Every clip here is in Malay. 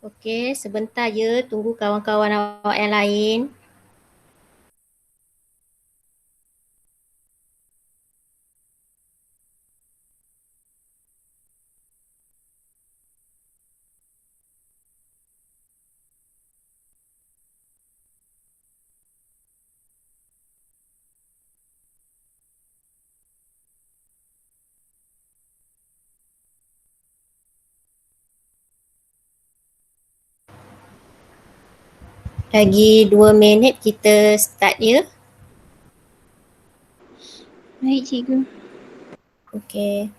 Okey, sebentar je, tunggu kawan-kawan awak yang lain. Lagi 2 minit kita start ya. Baik, cikgu. Okey.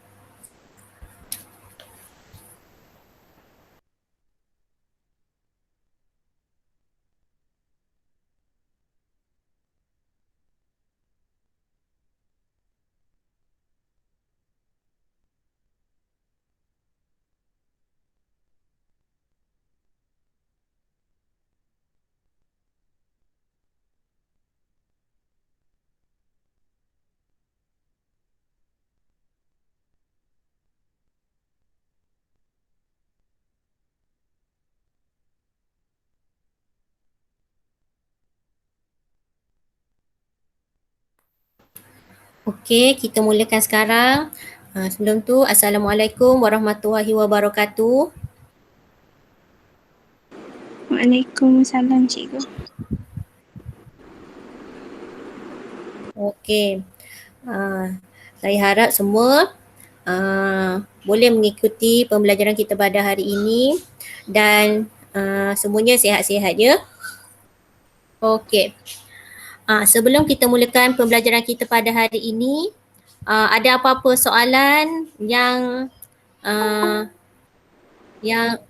Okey, kita mulakan sekarang. Sebelum tu, Assalamualaikum warahmatullahi wabarakatuh. Waalaikumsalam, cikgu. Okey. Saya harap semua boleh mengikuti pembelajaran kita pada hari ini dan semuanya sihat-sihat ya. Okey. Sebelum kita mulakan pembelajaran kita pada hari ini, ada apa-apa soalan uh, yang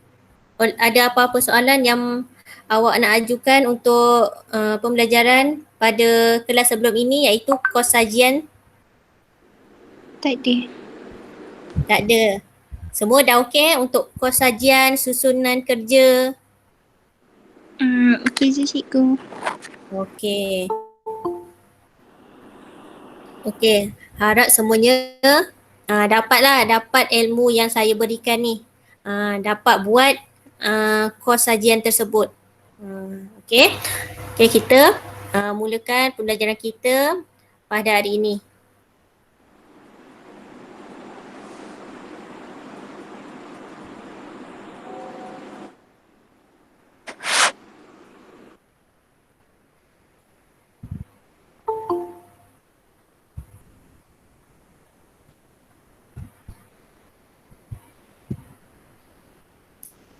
ada apa-apa soalan yang awak nak ajukan untuk pembelajaran pada kelas sebelum ini, iaitu kos sajian? Tak ada. Tak ada. Semua dah okey untuk kos sajian, susunan kerja? Okey je, cikgu. Okey. Okey, harap semuanya dapat ilmu yang saya berikan ni. Dapat buat kos sajian tersebut. Okey. Okey, kita mulakan pembelajaran kita pada hari ini.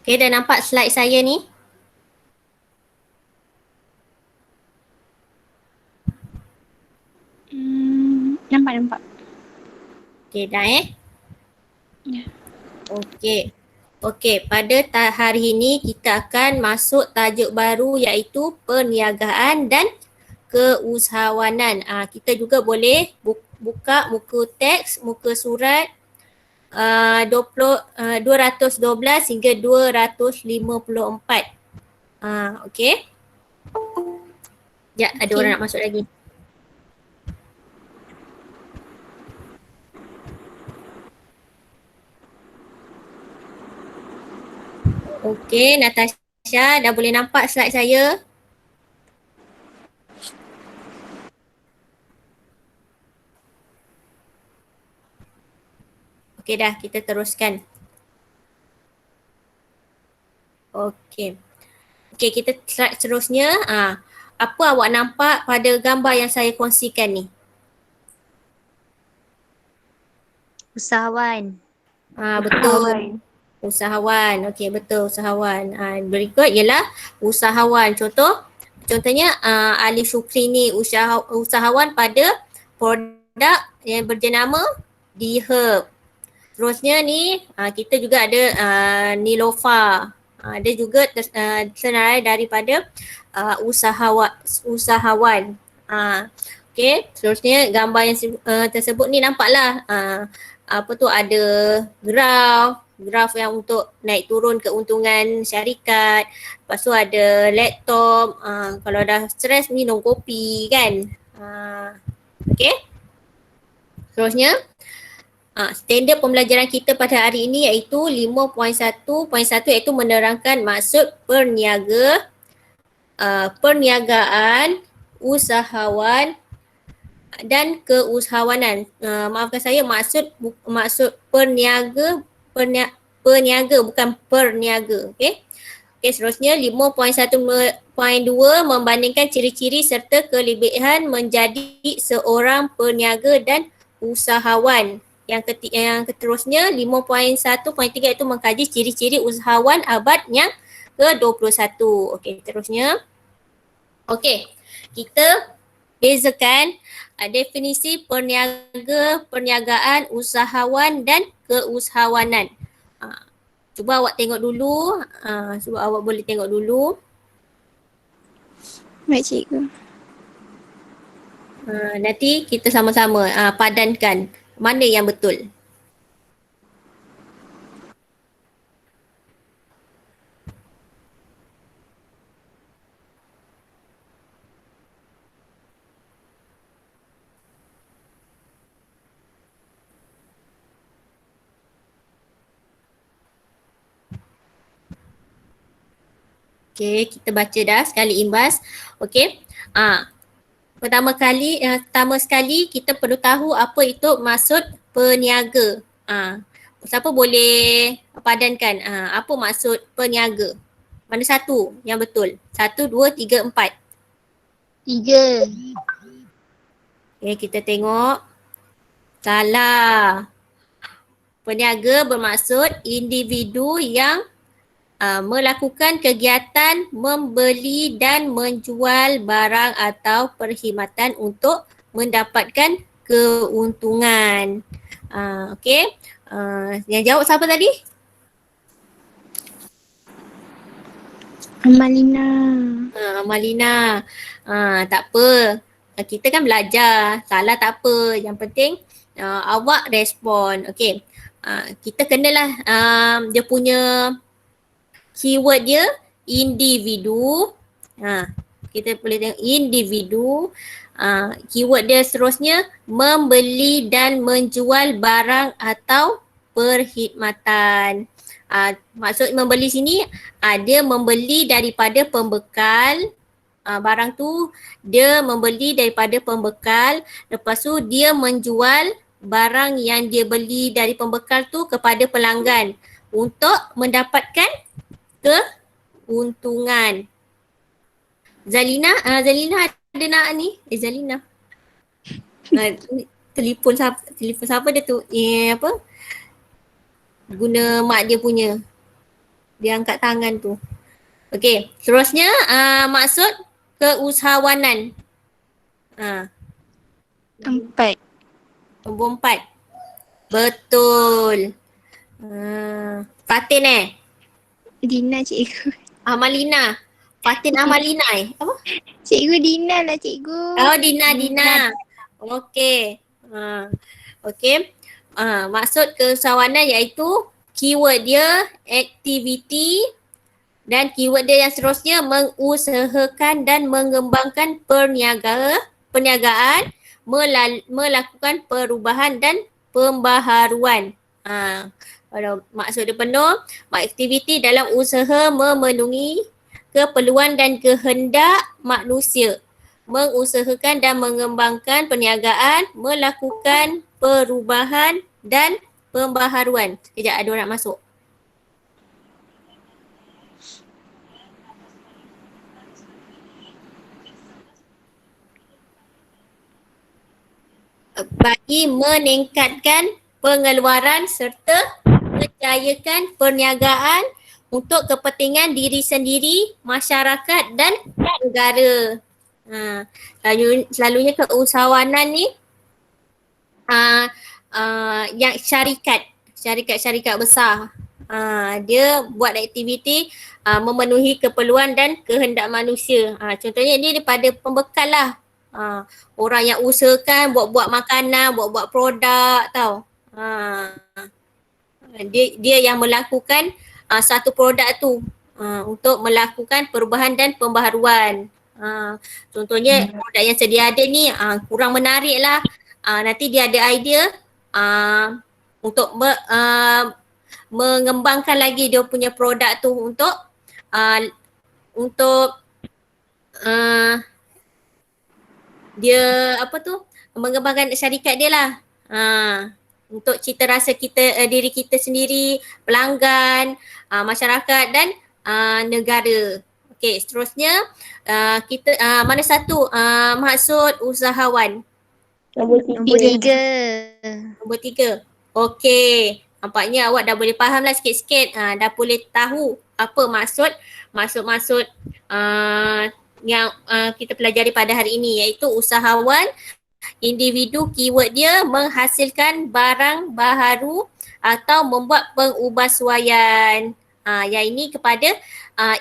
Okey, dah nampak slide saya ni? Nampak. Okey, dah Ya. Okey. Okey, pada hari ini kita akan masuk tajuk baru, iaitu perniagaan dan keusahawanan. Kita juga boleh buka muka teks, muka surat 212 hingga 254. Okey. Ya, ada orang Okey. nak masuk lagi. Okey, Natasha, dah boleh nampak slide saya? Okey dah, kita teruskan. Okey. Okey, kita slide seterusnya. Apa awak nampak pada gambar yang saya kongsikan ni? Usahawan. Betul. Usahawan. Okey, betul, usahawan. Berikut ialah usahawan. Contohnya Ali Syukri ni usahawan pada produk yang berjenama D-Herb. Terusnya ni kita juga ada Nilofa. Dia juga senarai daripada usahawan. Okey, seterusnya gambar yang tersebut ni nampaklah apa tu, ada graf yang untuk naik turun keuntungan syarikat. Lepas tu ada laptop, kalau dah stres minum kopi kan. Okey. Seterusnya Standard pembelajaran kita pada hari ini iaitu 5.1.1 iaitu menerangkan maksud perniagaan, usahawan dan keusahawanan. Maafkan saya, maksud peniaga bukan perniaga. Okey. Okey, seterusnya 5.1.2 membandingkan ciri-ciri serta kelebihan menjadi seorang peniaga dan usahawan. Yang keterusnya 5.1.3 itu mengkaji ciri-ciri usahawan abad yang ke-21. Okey, terusnya. Okey, kita bezakan definisi perniagaan, usahawan dan keusahawanan. Cuba awak tengok dulu, cuba awak boleh tengok dulu. Baik cikgu. Nanti kita sama-sama padankan mana yang betul. Okey, kita baca dah sekali imbas. Okey. Pertama sekali kita perlu tahu apa itu maksud peniaga. Siapa boleh padankan apa maksud peniaga? Mana satu yang betul? 1, 2, 3, 4. 3. Okey, kita tengok. Salah. Peniaga bermaksud individu yang melakukan kegiatan membeli dan menjual barang atau perkhidmatan untuk mendapatkan keuntungan. Okey. Yang jawab siapa tadi? Amalina. Amalina. Tak apa. Kita kan belajar. Salah tak apa. Yang penting awak respon. Okey. Kita kenalah dia punya keyword dia individu. Kita boleh tengok individu. Keyword dia seterusnya membeli dan menjual barang atau perkhidmatan. Maksud membeli sini dia membeli daripada pembekal. Barang tu dia membeli daripada pembekal, lepas tu dia menjual barang yang dia beli dari pembekal tu kepada pelanggan untuk mendapatkan keuntungan. Zalina ada nak ni? Zalina. Telefon siapa dia tu? Apa? Guna mak dia punya. Dia angkat tangan tu. Okey, seterusnya maksud keusahawanan. 4. Nombor 4. Betul. Fatin Dina cikgu. Amalina. Fatin Amalina apa? Cikgu Dina lah cikgu. Oh, Dina. Okey. Okey. Maksud keusahawanan iaitu keyword dia aktiviti dan keyword dia yang seterusnya mengusahakan dan mengembangkan perniagaan, melakukan perubahan dan pembaharuan. Kalau maksud dia penuh, aktiviti dalam usaha memenuhi keperluan dan kehendak manusia, mengusahakan dan mengembangkan perniagaan, melakukan perubahan dan pembaharuan. Sekejap, ada orang masuk. Bagi meningkatkan pengeluaran serta menjayakan perniagaan untuk kepentingan diri sendiri, masyarakat dan negara. Selalunya keusahawanan ni yang syarikat besar. Dia buat aktiviti memenuhi keperluan dan kehendak manusia. Contohnya dia daripada pembekal lah. Orang yang usahakan buat makanan, buat produk tau. Dia yang melakukan satu produk tu untuk melakukan perubahan dan pembaharuan. Contohnya produk yang sedia ada ni kurang menarik lah. Nanti dia ada idea untuk mengembangkan lagi dia punya produk tu untuk uh, untuk uh, dia apa tu mengembangkan syarikat dia lah. Untuk cita rasa kita diri kita sendiri, pelanggan, masyarakat dan negara. Okey, seterusnya kita mana satu maksud usahawan? Nombor tiga. Nombor 3. Okey, nampaknya awak dah boleh faham lah sikit-sikit. Dah boleh tahu apa maksud yang kita pelajari pada hari ini, iaitu usahawan individu, keyword dia menghasilkan barang baharu atau membuat pengubahsuaian. Yang ini kepada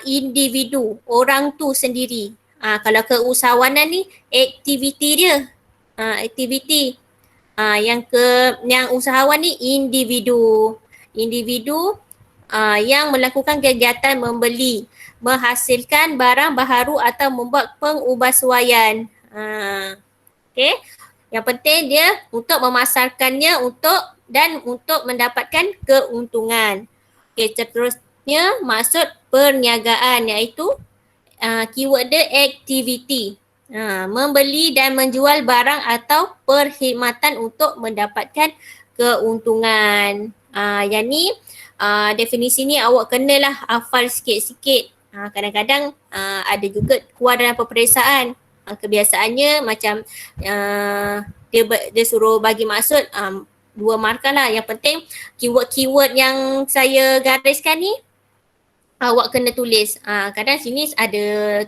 individu, orang tu sendiri. Kalau keusahawanan ni aktiviti dia. Aktiviti. Yang usahawan ni individu. Individu yang melakukan kegiatan membeli, menghasilkan barang baharu atau membuat pengubahsuaian. Okey. Yang penting dia untuk memasarkannya untuk mendapatkan keuntungan. Okey, seterusnya maksud perniagaan, iaitu keyword dia aktiviti. Membeli dan menjual barang atau perkhidmatan untuk mendapatkan keuntungan. Yang ni definisi ni awak kenalah hafal sikit-sikit. Kadang-kadang ada juga keluar dalam peperiksaan. Kebiasaannya macam dia suruh bagi maksud 2 markah lah. Yang penting keyword-keyword yang saya gariskan ni awak kena tulis. Kadang sini ada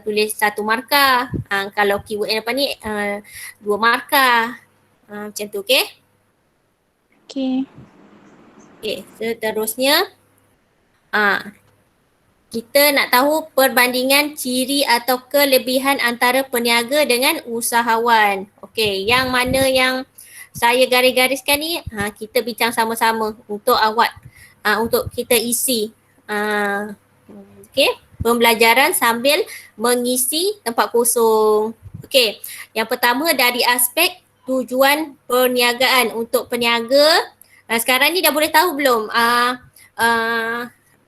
tulis 1 markah. Kalau keyword yang depan ni 2 markah. Macam tu, okey? Okay. Okey, seterusnya kita nak tahu perbandingan ciri atau kelebihan antara peniaga dengan usahawan. Okey, yang mana yang saya garis-gariskan ni kita bincang sama-sama untuk awak untuk kita isi. Okey, pembelajaran sambil mengisi tempat kosong. Okey, yang pertama dari aspek tujuan perniagaan untuk peniaga. Sekarang ni dah boleh tahu belum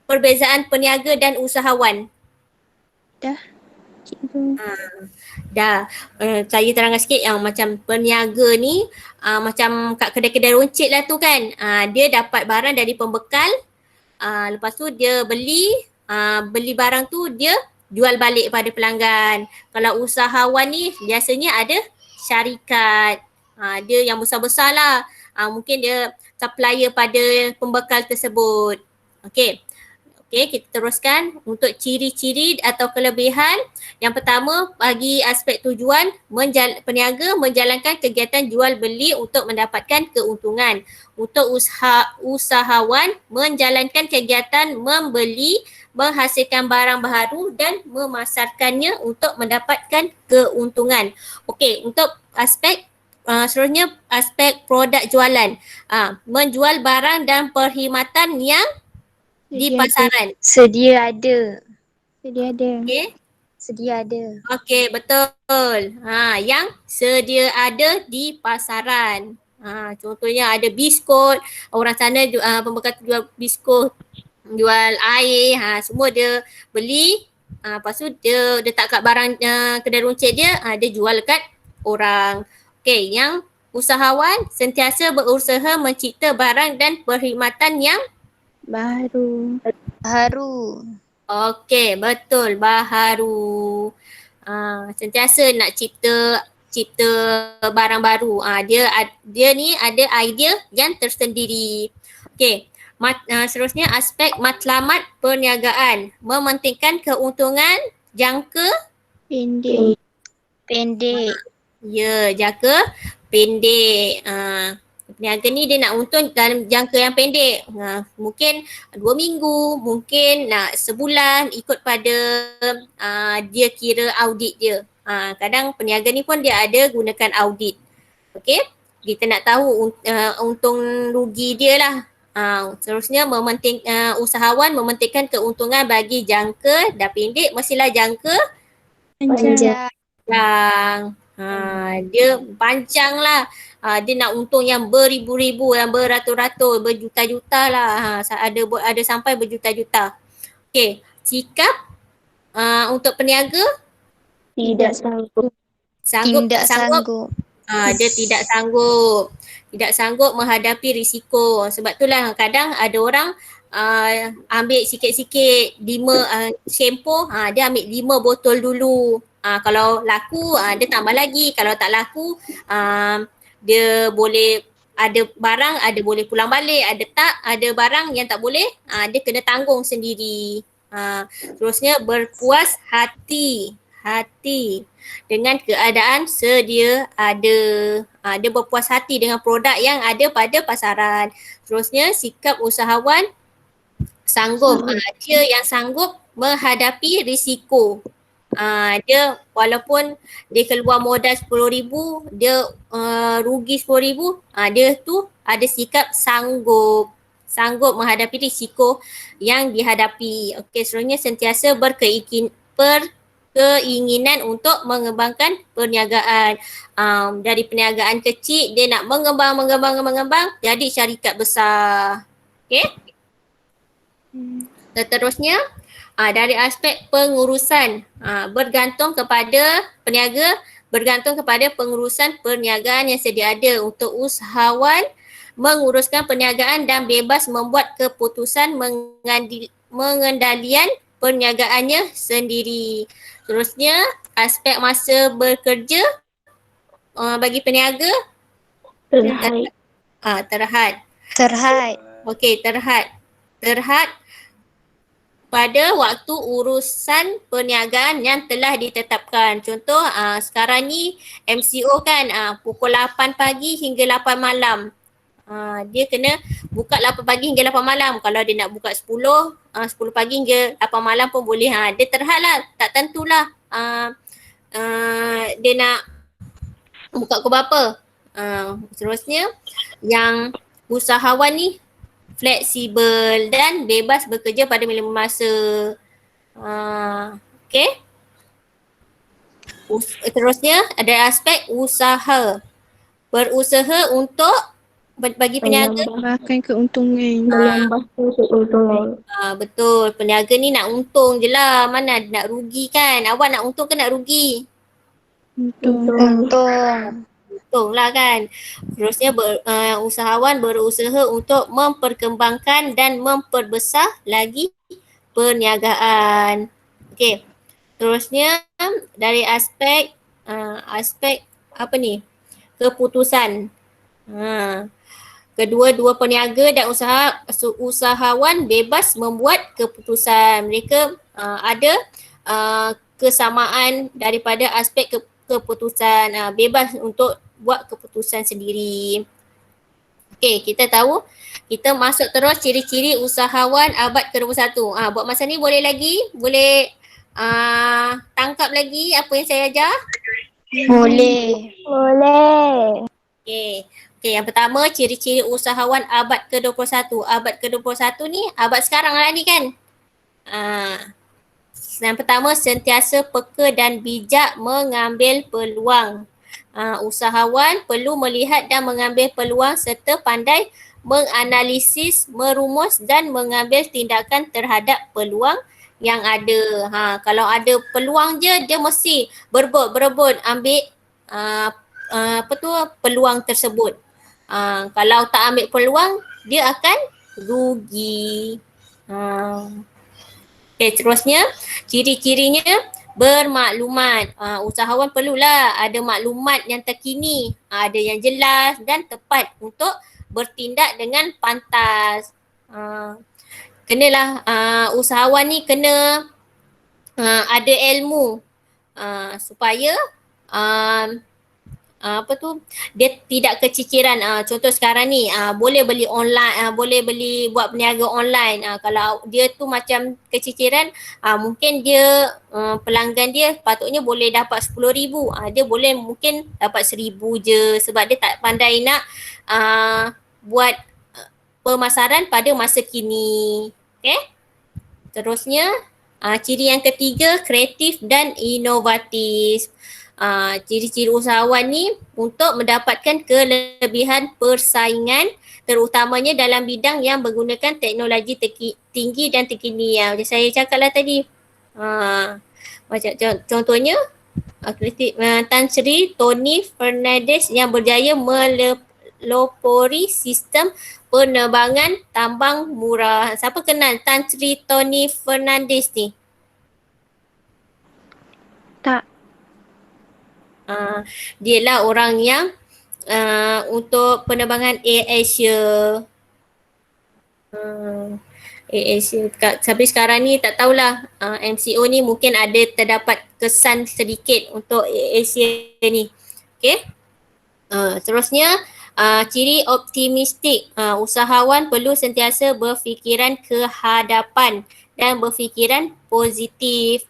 perbezaan peniaga dan usahawan? Dah. Cikgu. Dah. Saya terangkan sikit yang macam peniaga ni macam kat kedai-kedai runcit lah tu kan. Dia dapat barang dari pembekal. Lepas tu dia beli barang tu dia jual balik pada pelanggan. Kalau usahawan ni biasanya ada syarikat. Dia yang besar-besar lah. Mungkin dia supplier pada pembekal tersebut. Okey. Okey, kita teruskan untuk ciri-ciri atau kelebihan. Yang pertama, bagi aspek tujuan, peniaga menjalankan kegiatan jual beli untuk mendapatkan keuntungan. Untuk usahawan menjalankan kegiatan membeli, menghasilkan barang baharu dan memasarkannya untuk mendapatkan keuntungan. Okey, untuk aspek seterusnya aspek produk jualan. Menjual barang dan perkhidmatan yang di pasaran. Sedia ada. Sedia ada. Okey. Sedia ada. Okey, betul. Yang sedia ada di pasaran. Contohnya ada biskut, orang sana pembekal jual biskut, jual air, semua dia beli. Lepas tu dia letak kat barang kedai runcit dia, dia jual kat orang. Okey, yang usahawan sentiasa berusaha mencipta barang dan perkhidmatan yang Baru. okey, betul, baharu. Sentiasa nak cipta barang baru. Dia ni ada idea yang tersendiri. Okey. Seterusnya aspek matlamat perniagaan, mementingkan keuntungan jangka Pendek. ya, jangka pendek. Peniaga ni dia nak untung dalam jangka yang pendek. Mungkin 2 minggu, mungkin nak sebulan, ikut pada dia kira audit dia. Kadang peniaga ni pun dia ada gunakan audit. Okey, kita nak tahu untung rugi dia lah. Seterusnya usahawan mementingkan keuntungan bagi jangka dah pendek, mestilah jangka Panjang. panjang. Dia panjang lah. dia nak untung yang beribu-ribu, yang beratus-ratus, berjuta-juta lah. Ada sampai berjuta-juta. Okey, sikap untuk peniaga Tidak sanggup. sanggup Tidak tak sanggup? sanggup. Dia tidak sanggup. Tidak sanggup menghadapi risiko. Sebab itulah kadang ada orang ambil sikit-sikit 5 shampoo, dia ambil 5 botol dulu. Kalau laku dia tambah lagi. Kalau tak laku dia boleh ada barang, ada boleh pulang balik, ada barang yang tak boleh, dia kena tanggung sendiri. Terusnya berpuas hati dengan keadaan sedia ada. Dia berpuas hati dengan produk yang ada pada pasaran. Terusnya sikap usahawan sanggup. Dia yang sanggup menghadapi risiko. Dia walaupun dia keluar modal 10,000, dia rugi 10,000, dia tu ada sikap sanggup menghadapi risiko yang dihadapi. Okey, seterusnya sentiasa keinginan untuk mengembangkan perniagaan. Dari perniagaan kecil dia nak mengembang jadi syarikat besar. Okey. Seterusnya dari aspek pengurusan, bergantung kepada pengurusan perniagaan yang sedia ada untuk usahawan menguruskan perniagaan dan bebas membuat keputusan mengendalian perniagaannya sendiri. Terusnya aspek masa bekerja bagi peniaga terhad. Terhad. Okey, terhad pada waktu urusan perniagaan yang telah ditetapkan. Contoh sekarang ni MCO kan pukul 8 pagi hingga 8 malam. Dia kena buka 8 pagi hingga 8 malam. Kalau dia nak buka 10 pagi hingga 8 malam pun boleh. Dia terhad lah, tak tentulah dia nak buka pukul berapa. Seterusnya yang usahawan ni fleksibel dan bebas bekerja pada bila masa. Okey. Terusnya ada aspek usaha. Berusaha untuk bagi peniaga Bahkan keuntungan. menambahkan keuntungan. betul, peniaga ni nak untung je lah, mana nak rugi kan. Awak nak untung ke nak rugi? Untung. Untung lah kan. Terusnya usahawan berusaha untuk memperkembangkan dan memperbesar lagi perniagaan. Okey. Terusnya dari aspek apa ni? Keputusan. Kedua-dua peniaga dan usahawan bebas membuat keputusan. Mereka ada kesamaan daripada aspek keputusan, bebas untuk buat keputusan sendiri. Okey, kita tahu, kita masuk terus ciri-ciri usahawan abad ke-21. Buat masa ni boleh tangkap lagi apa yang saya ajar? Boleh. Okey, yang pertama ciri-ciri usahawan abad ke-21. Abad ke-21 ni abad sekarang lah ni kan. Yang pertama, sentiasa peka dan bijak mengambil peluang. Usahawan perlu melihat dan mengambil peluang serta pandai menganalisis, merumus dan mengambil tindakan terhadap peluang yang ada. Kalau ada peluang je, dia mesti berebut ambil peluang tersebut. Kalau tak ambil peluang, dia akan rugi. Okay, terusnya ciri-cirinya bermaklumat. Usahawan perlulah ada maklumat yang terkini, ada yang jelas dan tepat untuk bertindak dengan pantas. Kenalah usahawan ni kena ada ilmu supaya dia tidak keciciran. Contoh sekarang ni boleh beli online, boleh beli buat berniaga online. Kalau dia tu macam keciciran, mungkin dia pelanggan dia patutnya boleh dapat 10,000, dia boleh mungkin dapat 1,000 je sebab dia tak pandai nak buat pemasaran pada masa kini. Okay? Terusnya ciri yang ketiga, kreatif dan inovatif. ciri-ciri usahawan ni untuk mendapatkan kelebihan persaingan terutamanya dalam bidang yang menggunakan teknologi tinggi dan terkini. Macam saya cakap lah tadi. Macam contohnya Tan Sri Tony Fernandez yang berjaya melopori sistem penerbangan tambang murah. Siapa kenal Tan Sri Tony Fernandez ni? Tak. Dia lah orang yang untuk penerbangan Air Asia. Sampai sekarang ni tak tahulah MCO ni mungkin ada terdapat kesan sedikit untuk Air Asia ni. Okay. Terusnya ciri optimistik. Usahawan perlu sentiasa berfikiran ke hadapan dan berfikiran positif.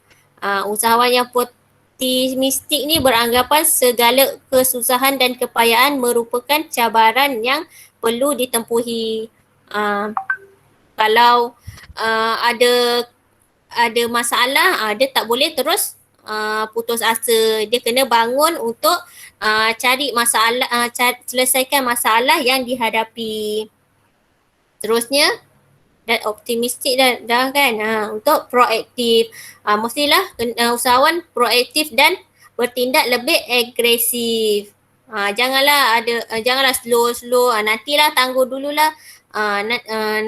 Usahawan yang optimistik ni beranggapan segala kesusahan dan kepayaan merupakan cabaran yang perlu ditempuhi. Kalau ada masalah, dia tak boleh terus putus asa. Dia kena bangun untuk cari masalah, selesaikan masalah yang dihadapi. Terusnya, dan optimistik dah kan. Untuk proaktif, mestilah usahawan proaktif dan bertindak lebih agresif. Janganlah slow, nantilah, tangguh dululah.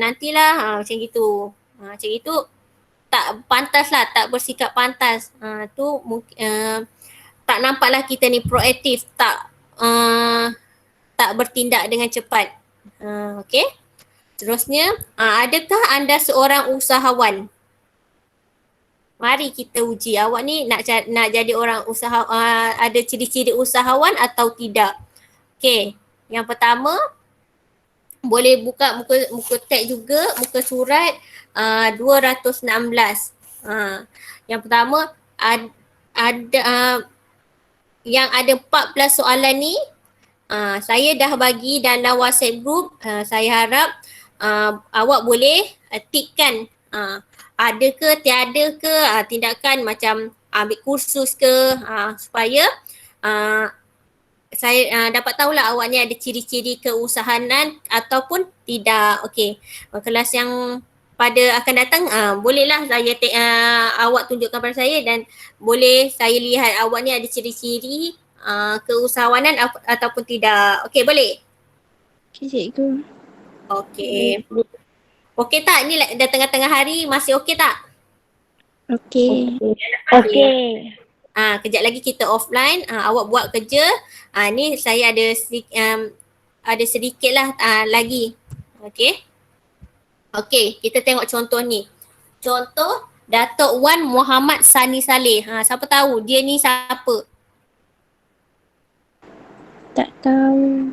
Nantilah, macam gitu. Macam itu tak pantas lah, tak bersikap pantas. Tu tak nampaklah kita ni proaktif, tak bertindak dengan cepat. Okay. Terusnya, adakah anda seorang usahawan? Mari kita uji awak ni nak jadi orang usaha, ada ciri-ciri usahawan atau tidak. Okay. Yang pertama, boleh buka muka tag juga, muka surat 216. Yang pertama, yang ada 14 soalan ni, saya dah bagi dalam WhatsApp group. Saya harap awak boleh tikkan ada ke tiada ke tindakan macam ambil kursus ke, supaya saya dapat tahulah awak ni ada ciri-ciri keusahanan ataupun tidak. Okey. Kelas yang pada akan datang, bolehlah saya awak tunjukkan pada saya dan boleh saya lihat awak ni ada ciri-ciri keusahawanan ataupun tidak. Okey, boleh? Okey, cikgu. Okey. Okey tak? Ni dah tengah-tengah hari, masih okey tak? Okey. Okey. Kejap lagi kita offline, awak buat kerja. Ni saya ada sedikit lah lagi. Okey. Okey, kita tengok contoh ni. Contoh Datuk Wan Muhammad Sani Saleh. Siapa tahu dia ni siapa? Tak tahu.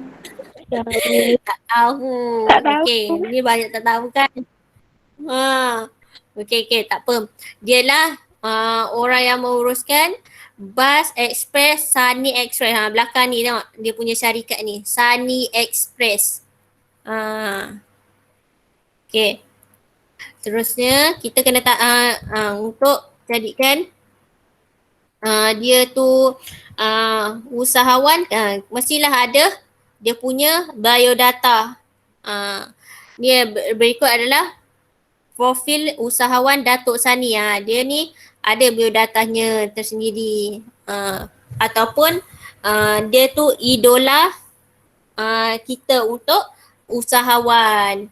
Tak tahu. Tak tahu. Okey, ni banyak tak tahu kan. Okey, tak apa. Dialah orang yang menguruskan Bus Express, Sunny Express. Belakang ni tengok dia punya syarikat ni, Sunny Express. Okey. Terusnya kita kena untuk jadikan dia tu usahawan, mestilah ada dia punya biodata. Ni berikut adalah profil usahawan Datuk Sani. Dia ni ada biodatanya tersendiri. Ataupun dia tu idola kita untuk usahawan.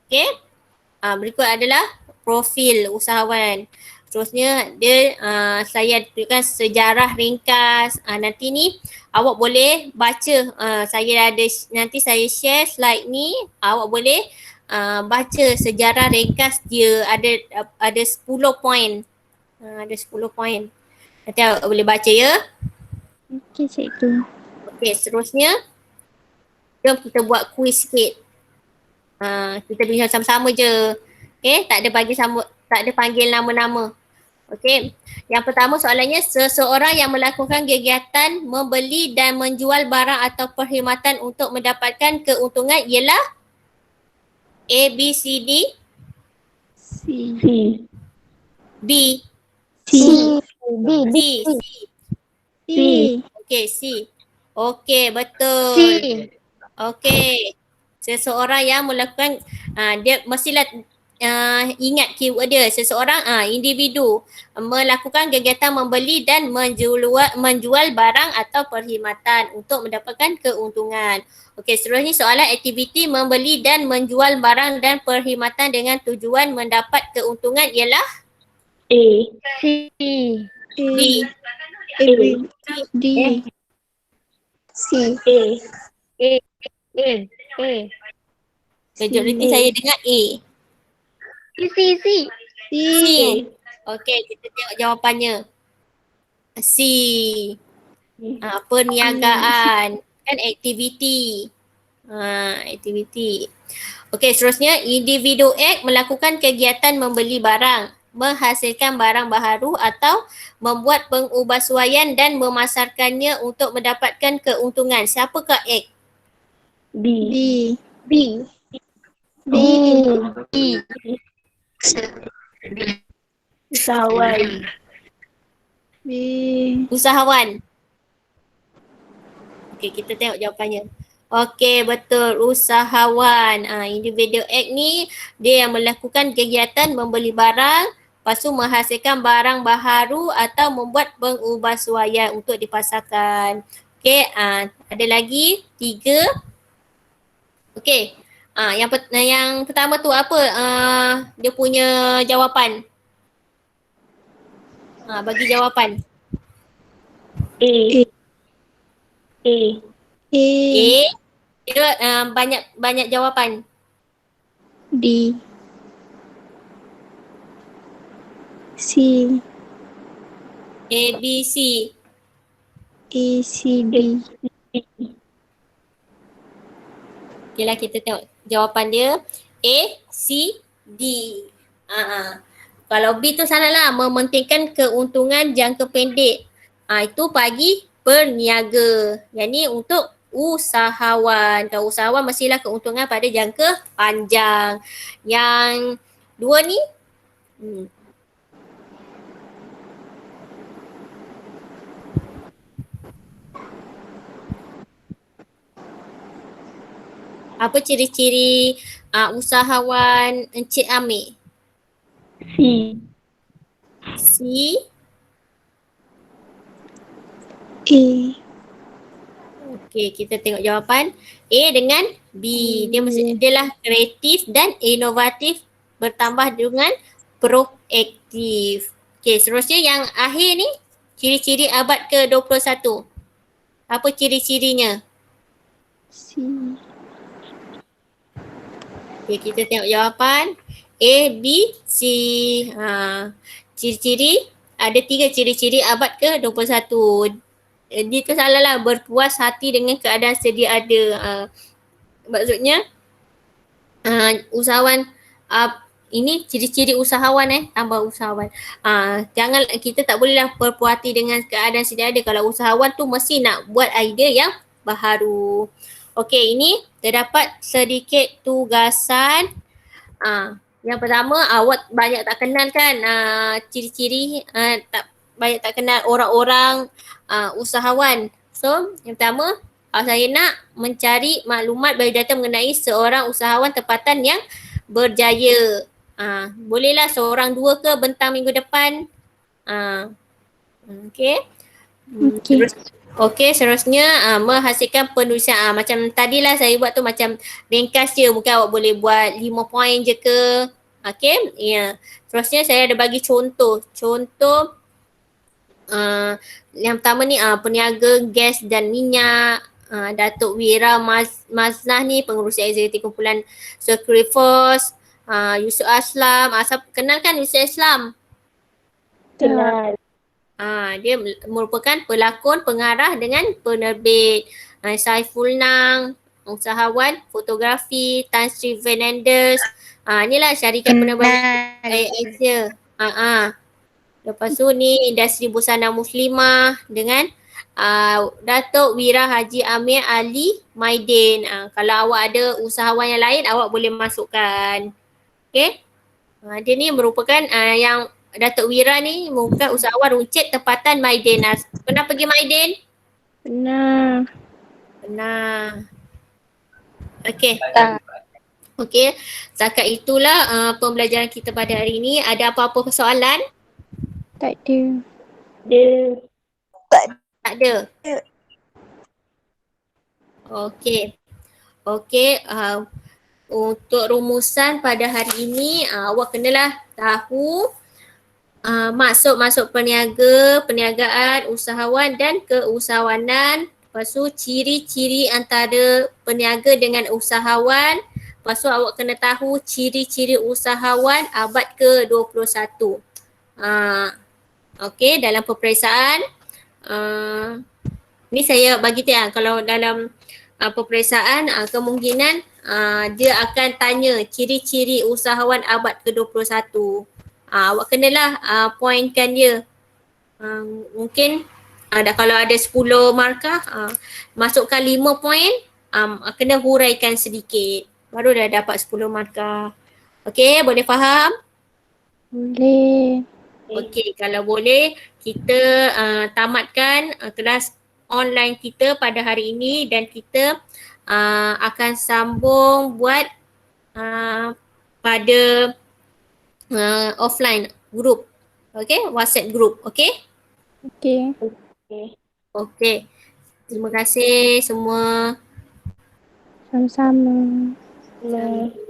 Okay. Berikut adalah profil usahawan. Terusnya dia saya tunjukkan sejarah ringkas. Nanti ni awak boleh baca. Nanti saya share slide ni. Awak boleh baca sejarah ringkas dia. Ada 10 poin. Ada 10 poin. Nanti awak boleh baca ya. Okey, cikgu. Okey, seterusnya jom kita buat kuis sikit. Kita bincang sama-sama je. Okay, tak ada panggil nama-nama. Okey. Yang pertama soalannya, seseorang yang melakukan kegiatan membeli dan menjual barang atau perkhidmatan untuk mendapatkan keuntungan ialah A, B, C, D, C. C. B, C. D. C. C. Okey, C. Okey, betul. C. Okey. Seseorang yang melakukan dia mestilah ingat keyword dia. Seseorang individu melakukan kegiatan membeli dan menjual barang atau perkhidmatan untuk mendapatkan keuntungan. Okey, seterusnya soalan aktiviti membeli dan menjual barang dan perkhidmatan dengan tujuan mendapat keuntungan ialah A. C. B. A. D. C. A. A. A. A. Kejap nanti A. saya dengar A. C. C. C. Okey, kita tengok jawapannya. C. Perniagaan kan aktiviti. Aktiviti. Okey, seterusnya individu X melakukan kegiatan membeli barang, menghasilkan barang baharu atau membuat pengubahsuaian dan memasarkannya untuk mendapatkan keuntungan. Siapakah X? B. B. B. B. Usahawan. B. Usahawan. Okey, kita tengok jawapannya. Okey, betul. Usahawan. Individu X ni dia yang melakukan kegiatan membeli barang, lepas tu menghasilkan barang baharu atau membuat pengubahsuaian untuk dipasarkan. Okey, ada lagi 3. Okey. Yang pertama tu apa? Dia punya jawapan. Bagi jawapan. A. A. A. A. Dia banyak jawapan. D. C. A, B, C. A. C. D. Okeylah, kita tengok jawapan dia. A, C, D. Kalau B tu salah lah. Mementingkan keuntungan jangka pendek. Itu bagi perniaga. Yang ni untuk usahawan. Kalau usahawan mestilah keuntungan pada jangka panjang. Yang 2 ni apa ciri-ciri usahawan Encik Amir? C. C. A. Okey, kita tengok jawapan. A dengan B. Dia lah kreatif dan inovatif bertambah dengan proaktif. Okey, seterusnya yang akhir ni ciri-ciri abad ke-21. Apa ciri-cirinya? C. Okey, kita tengok jawapan. A, B, C. Ciri-ciri, ada 3 ciri-ciri abad ke-21. Dia tu salah lah, berpuas hati dengan keadaan sedia ada. Maksudnya usahawan, ini ciri-ciri usahawan tambah usahawan. Jangan, kita tak bolehlah berpuas hati dengan keadaan sedia ada. Kalau usahawan tu mesti nak buat idea yang baharu. Okey, ini terdapat sedikit tugasan. Yang pertama, awak banyak tak kenal kan ciri-ciri, banyak tak kenal orang-orang usahawan. So, yang pertama, saya nak mencari maklumat biodata mengenai seorang usahawan tempatan yang berjaya. Bolehlah seorang 2 ke bentang minggu depan. Okey. Okey, seterusnya menghasilkan penulisan. Macam tadilah saya buat tu macam ringkas je. Mungkin awak boleh buat 5 poin je ke. Okey, ya. Seterusnya saya ada bagi contoh. Contoh yang pertama ni peniaga gas dan minyak. Datuk Wira Maznah ni pengurusi eksekutif kumpulan Sekrifos. Yusuf Aslam. Kenal kan Yusuf Aslam? Kenal. Dia merupakan pelakon, pengarah dengan penerbit. Saiful Nang, usahawan fotografi. Tan Sri Fernandez. Inilah syarikat penerbangan Asia. Lepas tu ni industri busana muslimah dengan Datuk Wira Haji Amir Ali Maidin. Kalau awak ada usahawan yang lain, awak boleh masukkan. Okay. Dia ni merupakan yang Datuk Wira ni bukan usahawan runcit tempatan Maiden. Pernah pergi Maiden? Pernah. Pernah. Okey. Tak. Okey. Setakat itulah pembelajaran kita pada hari ini. Ada apa-apa persoalan? Tak ada. Dia. Tak ada. Okey. Okey. Untuk rumusan pada hari ini awak kenalah tahu masuk perniagaan, usahawan dan keusahawanan. Lepas tu ciri-ciri antara peniaga dengan usahawan. Lepas tu awak kena tahu ciri-ciri usahawan abad ke-21. Okey, dalam peperiksaan ni saya bagi tahu kalau dalam peperiksaan kemungkinan dia akan tanya ciri-ciri usahawan abad ke-21. Awak kenalah poinkan dia. Mungkin kalau ada 10 markah, masukkan 5 poin, kena huraikan sedikit. Baru dah dapat 10 markah. Okey, boleh faham? Boleh. Okey, kalau boleh kita tamatkan kelas online kita pada hari ini dan kita akan sambung buat pada offline group. Okey, WhatsApp group. Okey? Okey. Okey. Terima kasih semua. Sama-sama. Nah.